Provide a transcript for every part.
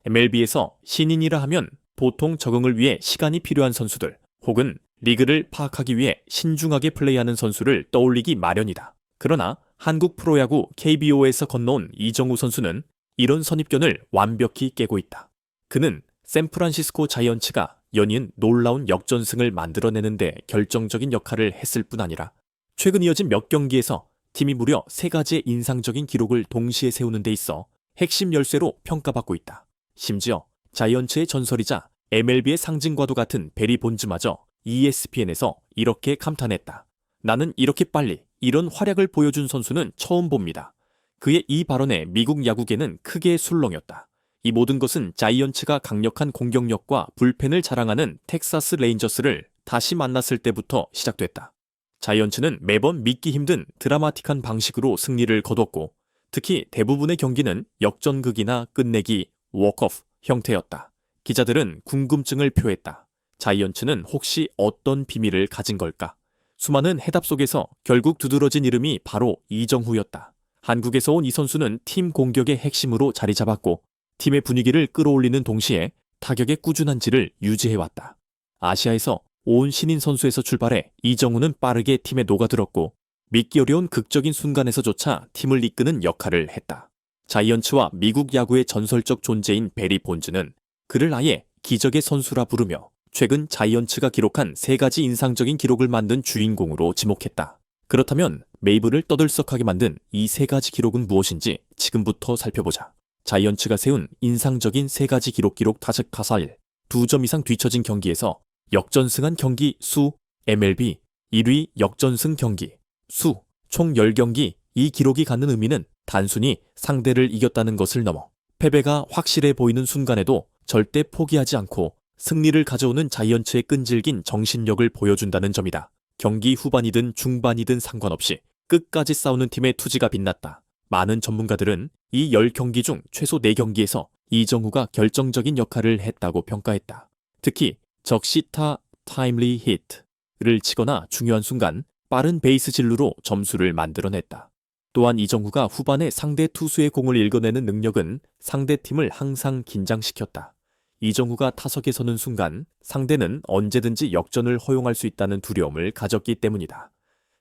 MLB에서 신인이라 하면 보통 적응을 위해 시간이 필요한 선수들 혹은 리그를 파악하기 위해 신중하게 플레이하는 선수를 떠올리기 마련이다. 그러나 한국 프로야구 KBO에서 건너온 이정우 선수는 이런 선입견을 완벽히 깨고 있다. 그는 샌프란시스코 자이언츠가 연이은 놀라운 역전승을 만들어내는데 결정적인 역할을 했을 뿐 아니라 최근 이어진 몇 경기에서 팀이 무려 3가지의 인상적인 기록을 동시에 세우는 데 있어 핵심 열쇠로 평가받고 있다. 심지어 자이언츠의 전설이자 MLB의 상징과도 같은 베리 본즈마저 ESPN에서 이렇게 감탄했다. 나는 이렇게 빨리 이런 활약을 보여준 선수는 처음 봅니다. 그의 이 발언에 미국 야구계는 크게 술렁였다. 이 모든 것은 자이언츠가 강력한 공격력과 불펜을 자랑하는 텍사스 레인저스를 다시 만났을 때부터 시작됐다. 자이언츠는 매번 믿기 힘든 드라마틱한 방식으로 승리를 거뒀고 특히 대부분의 경기는 역전극이나 끝내기, 워크오프 형태였다. 기자들은 궁금증을 표했다. 자이언츠는 혹시 어떤 비밀을 가진 걸까? 수많은 해답 속에서 결국 두드러진 이름이 바로 이정후였다. 한국에서 온 이 선수는 팀 공격의 핵심으로 자리 잡았고 팀의 분위기를 끌어올리는 동시에 타격의 꾸준한 질을 유지해왔다. 아시아에서 온 신인 선수에서 출발해 이정후는 빠르게 팀에 녹아들었고 믿기 어려운 극적인 순간에서조차 팀을 이끄는 역할을 했다. 자이언츠와 미국 야구의 전설적 존재인 베리 본즈는 그를 아예 기적의 선수라 부르며 최근 자이언츠가 기록한 3가지 인상적인 기록을 만든 주인공으로 지목했다. 그렇다면 메이블을 떠들썩하게 만든 이 3가지 기록은 무엇인지 지금부터 살펴보자. 자이언츠가 세운 인상적인 3가지 기록 타석 타살 2점 이상 뒤처진 경기에서 역전승한 경기 수, MLB 1위 역전승 경기 수, 총 10경기. 이 기록이 갖는 의미는 단순히 상대를 이겼다는 것을 넘어 패배가 확실해 보이는 순간에도 절대 포기하지 않고 승리를 가져오는 자이언츠의 끈질긴 정신력을 보여준다는 점이다. 경기 후반이든 중반이든 상관없이 끝까지 싸우는 팀의 투지가 빛났다. 많은 전문가들은 이 10경기 중 최소 4경기에서 이정후가 결정적인 역할을 했다고 평가했다. 특히 적시타 타임리 히트를 치거나 중요한 순간 빠른 베이스 진루로 점수를 만들어냈다. 또한 이정후가 후반에 상대 투수의 공을 읽어내는 능력은 상대팀을 항상 긴장시켰다. 이정후가 타석에 서는 순간 상대는 언제든지 역전을 허용할 수 있다는 두려움을 가졌기 때문이다.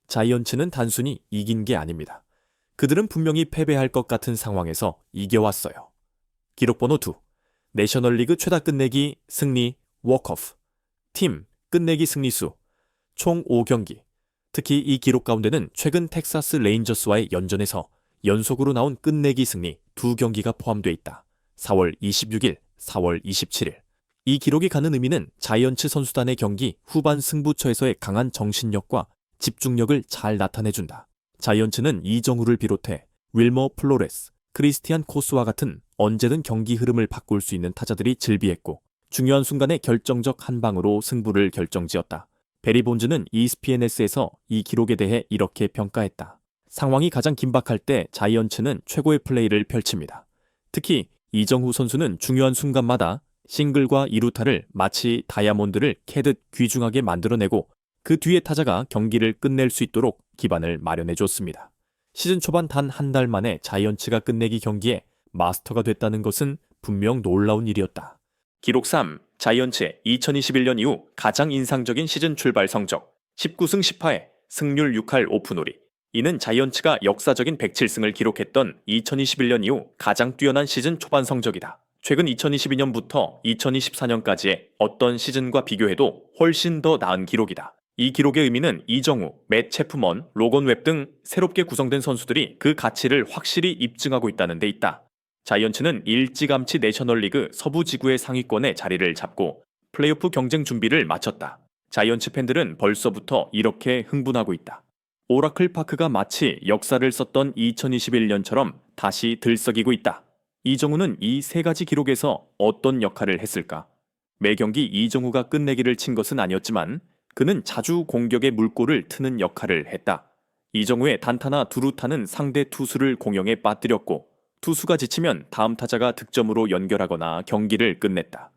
자이언츠는 단순히 이긴 게 아닙니다. 그들은 분명히 패배할 것 같은 상황에서 이겨왔어요. 기록 번호 2. 내셔널리그 최다 끝내기 승리 워크오프 팀 끝내기 승리수 총 5경기. 특히 이 기록 가운데는 최근 텍사스 레인저스와의 연전에서 연속으로 나온 끝내기 승리 2경기가 포함되어 있다. 4월 26일, 4월 27일. 이 기록이 갖는 의미는 자이언츠 선수단의 경기 후반 승부처에서의 강한 정신력과 집중력을 잘 나타내준다. 자이언츠는 이정후를 비롯해 윌머 플로레스, 크리스티안 코스와 같은 언제든 경기 흐름을 바꿀 수 있는 타자들이 즐비했고 중요한 순간에 결정적 한 방으로 승부를 결정지었다. 베리 본즈는 ESPN에서 이 기록에 대해 이렇게 평가했다. 상황이 가장 긴박할 때 자이언츠는 최고의 플레이를 펼칩니다. 특히 이정후 선수는 중요한 순간마다 싱글과 2루타를 마치 다이아몬드를 캐듯 귀중하게 만들어내고 그 뒤에 타자가 경기를 끝낼 수 있도록 기반을 마련해줬습니다. 시즌 초반 단 한 달 만에 자이언츠가 끝내기 경기에 마스터가 됐다는 것은 분명 놀라운 일이었다. 기록 3. 자이언츠의 2021년 이후 가장 인상적인 시즌 출발 성적 19승 10패에 승률 6할 5푼 5리. 이는 자이언츠가 역사적인 107승을 기록했던 2021년 이후 가장 뛰어난 시즌 초반 성적이다. 최근 2022년부터 2024년까지의 어떤 시즌과 비교해도 훨씬 더 나은 기록이다. 이 기록의 의미는 이정후, 맷 체프먼, 로건 웹 등 새롭게 구성된 선수들이 그 가치를 확실히 입증하고 있다는 데 있다. 자이언츠는 일찌감치 내셔널리그 서부지구의 상위권에 자리를 잡고 플레이오프 경쟁 준비를 마쳤다. 자이언츠 팬들은 벌써부터 이렇게 흥분하고 있다. 오라클 파크가 마치 역사를 썼던 2021년처럼 다시 들썩이고 있다. 이정후는 이 3가지 기록에서 어떤 역할을 했을까? 매 경기 이정후가 끝내기를 친 것은 아니었지만 그는 자주 공격의 물꼬를 트는 역할을 했다. 이정후의 단타나 두루타는 상대 투수를 공영에 빠뜨렸고 투수가 지치면 다음 타자가 득점으로 연결하거나 경기를 끝냈다.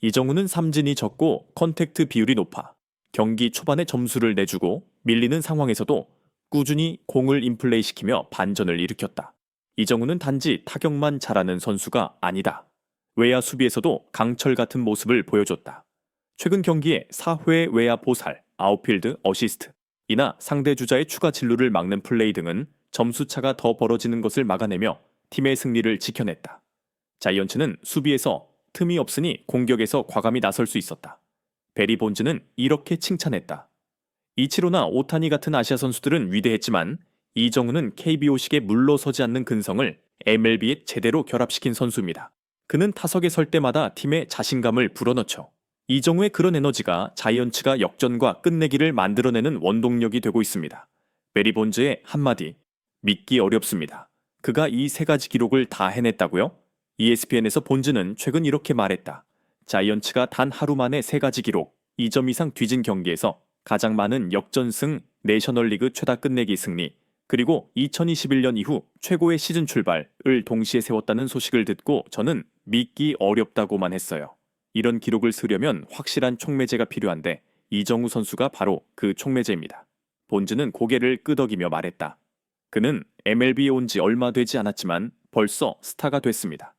이정후는 삼진이 적고 컨택트 비율이 높아 경기 초반에 점수를 내주고 밀리는 상황에서도 꾸준히 공을 인플레이시키며 반전을 일으켰다. 이정후는 단지 타격만 잘하는 선수가 아니다. 외야 수비에서도 강철 같은 모습을 보여줬다. 최근 경기에 4회 외야 보살, 아웃필드 어시스트, 이나 상대 주자의 추가 진루를 막는 플레이 등은 점수차가 더 벌어지는 것을 막아내며 팀의 승리를 지켜냈다. 자이언츠는 수비에서 틈이 없으니 공격에서 과감히 나설 수 있었다. 베리 본즈는 이렇게 칭찬했다. 이치로나 오타니 같은 아시아 선수들은 위대했지만 이정우는 KBO식에 물러서지 않는 근성을 MLB에 제대로 결합시킨 선수입니다. 그는 타석에 설 때마다 팀의 자신감을 불어넣죠. 이정우의 그런 에너지가 자이언츠가 역전과 끝내기를 만들어내는 원동력이 되고 있습니다. 베리 본즈의 한마디, 믿기 어렵습니다. 그가 이 세 가지 기록을 다 해냈다고요? ESPN에서 본즈는 최근 이렇게 말했다. 자이언츠가 단 하루 만에 세 가지 기록, 2점 이상 뒤진 경기에서 가장 많은 역전승, 내셔널리그 최다 끝내기 승리, 그리고 2021년 이후 최고의 시즌 출발을 동시에 세웠다는 소식을 듣고 저는 믿기 어렵다고만 했어요. 이런 기록을 쓰려면 확실한 촉매제가 필요한데 이정우 선수가 바로 그 촉매제입니다. 본즈는 고개를 끄덕이며 말했다. 그는 MLB에 온 지 얼마 되지 않았지만 벌써 스타가 됐습니다.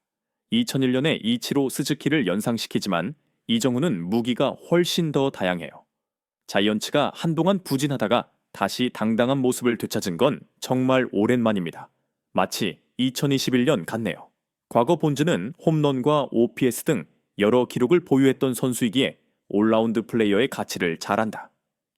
2001년에 이치로 스즈키를 연상시키지만 이정우는 무기가 훨씬 더 다양해요. 자이언츠가 한동안 부진하다가 다시 당당한 모습을 되찾은 건 정말 오랜만입니다. 마치 2021년 같네요. 과거 본즈는 홈런과 OPS 등 여러 기록을 보유했던 선수이기에 올라운드 플레이어의 가치를 잘 안다.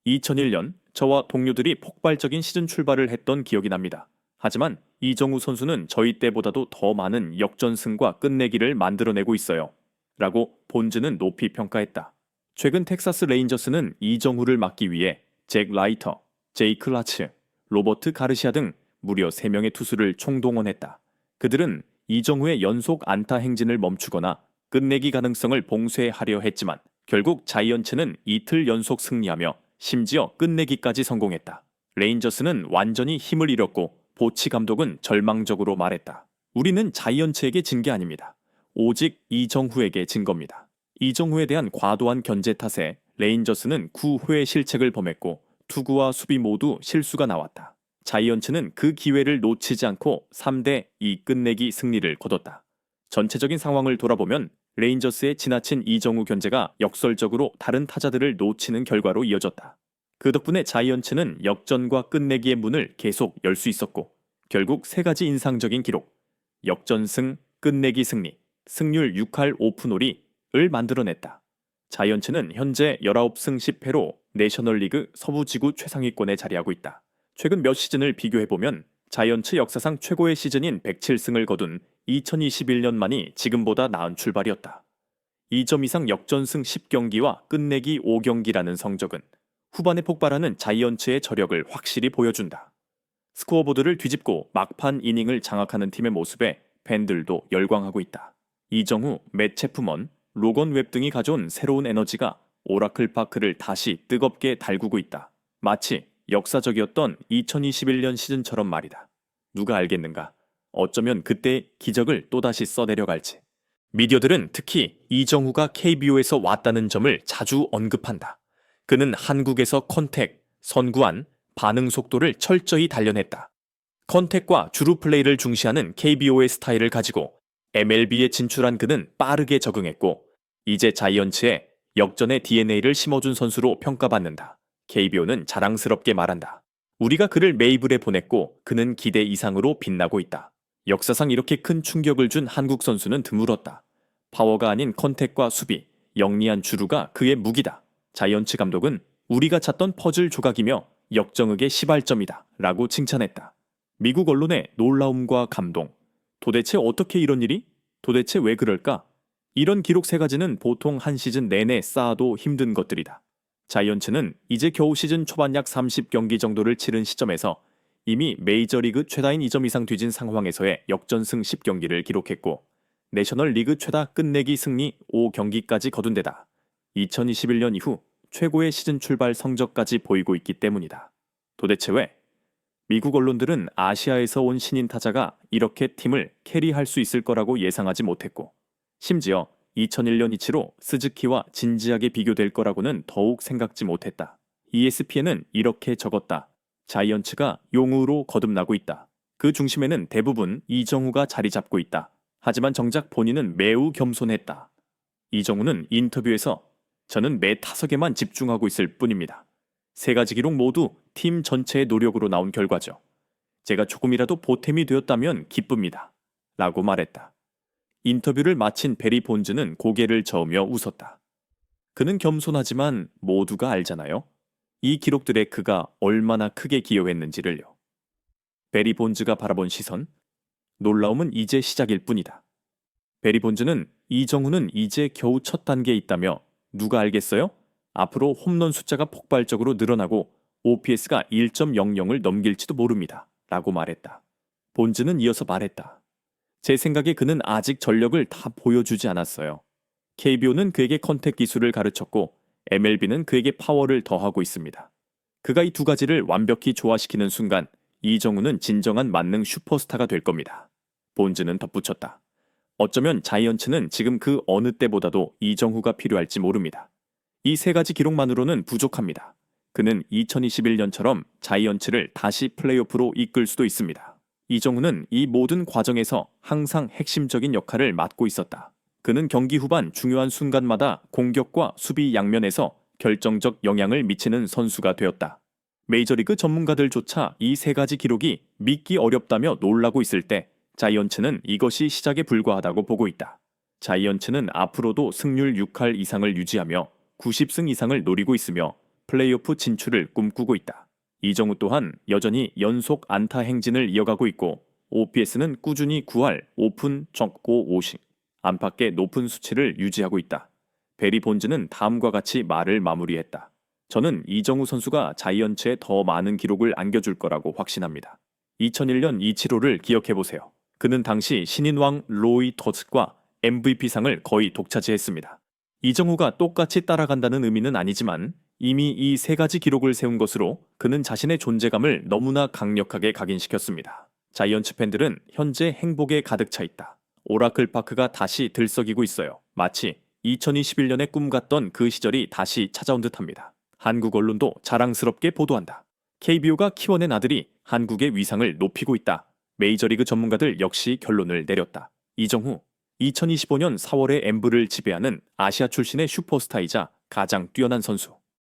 2001년 저와 동료들이 폭발적인 시즌 출발을 했던 기억이 납니다. 하지만 이정우 선수는 저희 때보다도 더 많은 역전승과 끝내기를 만들어내고 있어요. 라고 본즈는 높이 평가했다. 최근 텍사스 레인저스는 이정우를 막기 위해 잭 라이터, 제이크 라츠, 로버트 가르시아 등 무려 3명의 투수를 총동원했다. 그들은 이정우의 연속 안타 행진을 멈추거나 끝내기 가능성을 봉쇄하려 했지만 결국 자이언츠는 이틀 연속 승리하며 심지어 끝내기까지 성공했다. 레인저스는 완전히 힘을 잃었고 보치 감독은 절망적으로 말했다. 우리는 자이언츠에게 진 게 아닙니다. 오직 이정후에게 진 겁니다. 이정후에 대한 과도한 견제 탓에 레인저스는 9회의 실책을 범했고 투구와 수비 모두 실수가 나왔다. 자이언츠는 그 기회를 놓치지 않고 3대2 끝내기 승리를 거뒀다. 전체적인 상황을 돌아보면 레인저스의 지나친 이정후 견제가 역설적으로 다른 타자들을 놓치는 결과로 이어졌다. 그 덕분에 자이언츠는 역전과 끝내기의 문을 계속 열 수 있었고 결국 세 가지 인상적인 기록, 역전승, 끝내기 승리, 승률 6할 5푼5리를 만들어냈다. 자이언츠는 현재 19승 10패로 내셔널리그 서부지구 최상위권에 자리하고 있다. 최근 몇 시즌을 비교해보면 자이언츠 역사상 최고의 시즌인 107승을 거둔 2021년만이 지금보다 나은 출발이었다. 2점 이상 역전승 10경기와 끝내기 5경기라는 성적은 후반에 폭발하는 자이언츠의 저력을 확실히 보여준다. 스코어보드를 뒤집고 막판 이닝을 장악하는 팀의 모습에 팬들도 열광하고 있다. 이정후, 맷 체프먼, 로건 웹 등이 가져온 새로운 에너지가 오라클 파크를 다시 뜨겁게 달구고 있다. 마치 역사적이었던 2021년 시즌처럼 말이다. 누가 알겠는가? 어쩌면 그때 기적을 또다시 써내려갈지. 미디어들은 특히 이정후가 KBO에서 왔다는 점을 자주 언급한다. 그는 한국에서 컨택, 선구안, 반응 속도를 철저히 단련했다. 컨택과 주루 플레이를 중시하는 KBO의 스타일을 가지고 MLB에 진출한 그는 빠르게 적응했고 이제 자이언츠에 역전의 DNA를 심어준 선수로 평가받는다. KBO는 자랑스럽게 말한다. 우리가 그를 메이블에 보냈고 그는 기대 이상으로 빛나고 있다. 역사상 이렇게 큰 충격을 준 한국 선수는 드물었다. 파워가 아닌 컨택과 수비, 영리한 주루가 그의 무기다. 자이언츠 감독은 우리가 찾던 퍼즐 조각이며 역정흑의 시발점이다 라고 칭찬했다. 미국 언론의 놀라움과 감동. 도대체 어떻게 이런 일이? 도대체 왜 그럴까? 이런 기록 세 가지는 보통 한 시즌 내내 쌓아도 힘든 것들이다. 자이언츠는 이제 겨우 시즌 초반 약 30경기 정도를 치른 시점에서 이미 메이저리그 최다인 2점 이상 뒤진 상황에서의 역전승 10경기를 기록했고 내셔널리그 최다 끝내기 승리 5경기까지 거둔 데다 2021년 이후 최고의 시즌 출발 성적까지 보이고 있기 때문이다. 도대체 왜? 미국 언론들은 아시아에서 온 신인 타자가 이렇게 팀을 캐리할 수 있을 거라고 예상하지 못했고 심지어 2001년 이치로 스즈키와 진지하게 비교될 거라고는 더욱 생각지 못했다. ESPN은 이렇게 적었다. 자이언츠가 용우로 거듭나고 있다. 그 중심에는 대부분 이정후가 자리 잡고 있다. 하지만 정작 본인은 매우 겸손했다. 이정우는 인터뷰에서 저는 매 타석에만 집중하고 있을 뿐입니다. 세 가지 기록 모두 팀 전체의 노력으로 나온 결과죠. 제가 조금이라도 보탬이 되었다면 기쁩니다. 라고 말했다. 인터뷰를 마친 베리 본즈는 고개를 저으며 웃었다. 그는 겸손하지만 모두가 알잖아요. 이 기록들에 그가 얼마나 크게 기여했는지를요. 베리 본즈가 바라본 시선, 놀라움은 이제 시작일 뿐이다. 베리 본즈는 이정우는 이제 겨우 첫 단계에 있다며 누가 알겠어요? 앞으로 홈런 숫자가 폭발적으로 늘어나고 OPS가 1.00을 넘길지도 모릅니다. 라고 말했다. 본즈는 이어서 말했다. 제 생각에 그는 아직 전력을 다 보여주지 않았어요. KBO는 그에게 컨택 기술을 가르쳤고 MLB는 그에게 파워를 더하고 있습니다. 그가 이 두 가지를 완벽히 조화시키는 순간 이정우는 진정한 만능 슈퍼스타가 될 겁니다. 본즈는 덧붙였다. 어쩌면 자이언츠는 지금 그 어느 때보다도 이정우가 필요할지 모릅니다. 이 세 가지 기록만으로는 부족합니다. 그는 2021년처럼 자이언츠를 다시 플레이오프로 이끌 수도 있습니다. 이정우는 이 모든 과정에서 항상 핵심적인 역할을 맡고 있었다. 그는 경기 후반 중요한 순간마다 공격과 수비 양면에서 결정적 영향을 미치는 선수가 되었다. 메이저리그 전문가들조차 이 세 가지 기록이 믿기 어렵다며 놀라고 있을 때 자이언츠는 이것이 시작에 불과하다고 보고 있다. 자이언츠는 앞으로도 승률 6할 이상을 유지하며 90승 이상을 노리고 있으며 플레이오프 진출을 꿈꾸고 있다. 이정우 또한 여전히 연속 안타 행진을 이어가고 있고 OPS는 꾸준히 9할, 오픈, 적고 5식, 안팎의 높은 수치를 유지하고 있다. 베리 본즈는 다음과 같이 말을 마무리했다. 저는 이정우 선수가 자이언츠에 더 많은 기록을 안겨줄 거라고 확신합니다. 2001년 이치로를 기억해보세요. 그는 당시 신인왕 로이 토츠과 MVP상을 거의 독차지했습니다. 이정우가 똑같이 따라간다는 의미는 아니지만 이미 이 세 가지 기록을 세운 것으로 그는 자신의 존재감을 너무나 강력하게 각인시켰습니다. 자이언츠 팬들은 현재 행복에 가득 차 있다. 오라클 파크가 다시 들썩이고 있어요. 마치 2021년에 꿈같던 그 시절이 다시 찾아온 듯합니다. 한국 언론도 자랑스럽게 보도한다. KBO가 키워낸 아들이 한국의 위상을 높이고 있다. 메이저리그 전문가들 역시 결론을 내렸다. 이정우, 2025년 4월에 엠브를 지배하는 아시아 출신의 슈퍼스타이자 가장 뛰어난 선수.